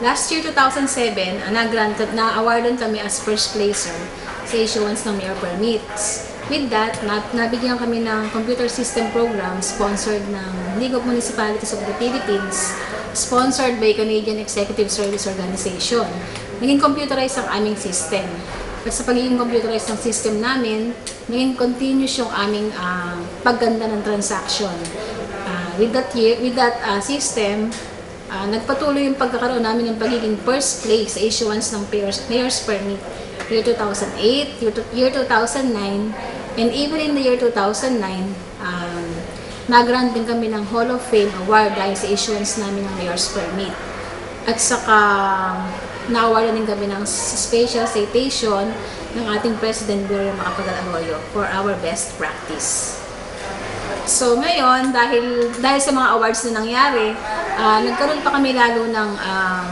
Last year, 2007, na-awardan kami as first placer sa issuance ng mayor permits. With that, nabigyan kami ng computer system program sponsored ng League of Municipalities of the Philippines, sponsored by Canadian Executive Service Organization. Naging computerized ang aming system. At sa pagiging computerized ng system namin, naging continuous yung aming pagganda ng transaction. With that system, nagpatuloy yung pagkakaroon namin ng pagiging first place sa issuance ng mayor's permit year 2008, year 2009, and even in the year 2009, nag-grant din kami ng Hall of Fame Award dahil sa issuance namin ng mayor's permit. At saka, na-awardan din kami ng special citation ng ating President Gloria Macapagal-Arroyo for our best practice. So ngayon, dahil sa mga awards na nangyari, nagkaroon pa kami lalo ng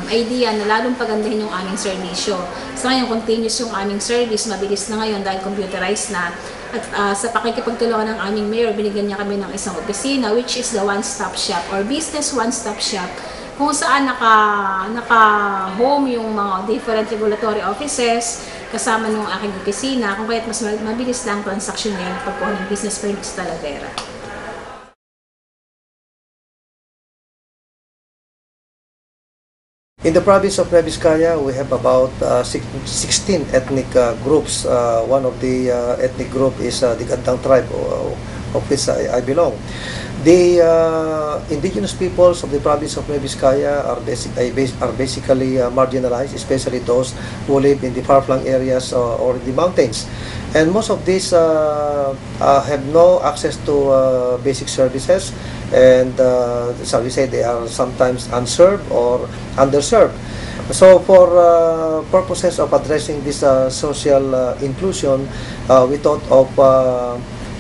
idea na lalong pagandahin yung aming serbisyo. So ngayon, continuous yung aming service, mabilis na ngayon dahil computerized na. At sa pakikipagtulungan ng aming mayor, binigyan niya kami ng isang opisina, which is the one-stop shop or business one-stop shop, kung saan naka-home yung mga different regulatory offices kasama ng aking opisina, kung kaya't mas mabilis lang ang transaction ngayon pagkuha ng business permits sa Talavera. In the province of Nueva Vizcaya, we have about 16 ethnic groups. One of the ethnic group is the Gandang tribe, of which I belong. The indigenous peoples of the province of Nueva Vizcaya are basically marginalized, especially those who live in the far-flung areas or in the mountains. And most of these have no access to basic services, and so we say they are sometimes unserved or underserved. So for purposes of addressing this social inclusion, we thought of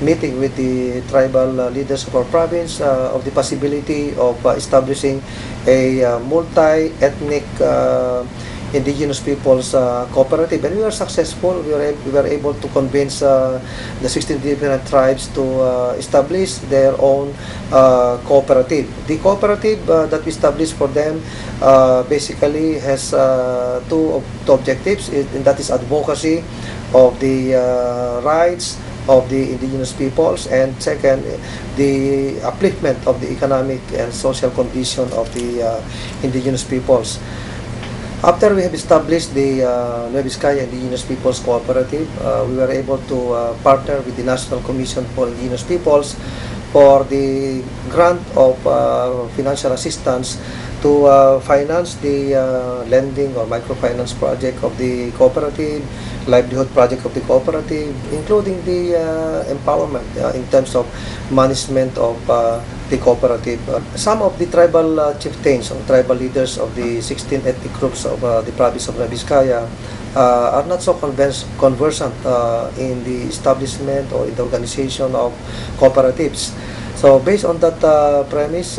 meeting with the tribal leaders of our province of the possibility of establishing a multi-ethnic indigenous peoples cooperative, and we were successful. We were able to convince the 16 different tribes to establish their own cooperative. The cooperative that we established for them basically has two objectives, and that is advocacy of the rights of the indigenous peoples, and second, the upliftment of the economic and social condition of the indigenous peoples. After we have established the Nueva Vizcaya Indigenous Peoples Cooperative, we were able to partner with the National Commission for Indigenous Peoples for the grant of financial assistance to finance the lending or microfinance project of the cooperative, livelihood project of the cooperative, including the empowerment in terms of management of the cooperative. Some of the tribal chieftains or tribal leaders of the 16 ethnic groups of the province of Nueva Vizcaya are not so conversant in the establishment or in the organization of cooperatives. So based on that premise,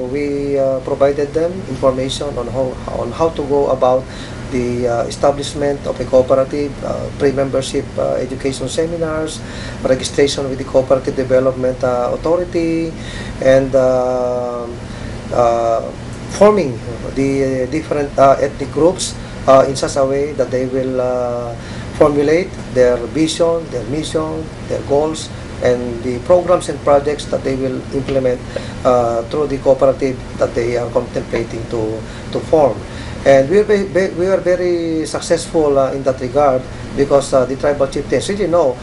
we provided them information on how to go about the establishment of a cooperative, pre-membership education seminars, registration with the Cooperative Development Authority, and forming the different ethnic groups in such a way that they will formulate their vision, their mission, their goals, and the programs and projects that they will implement through the cooperative that they are contemplating to form. And we were very successful in that regard, because the tribal chieftains really know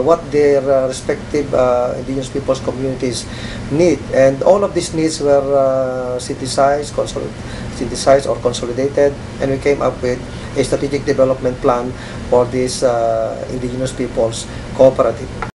what their respective indigenous peoples communities need, and all of these needs were synthesized or consolidated, and we came up with a strategic development plan for this indigenous peoples cooperative.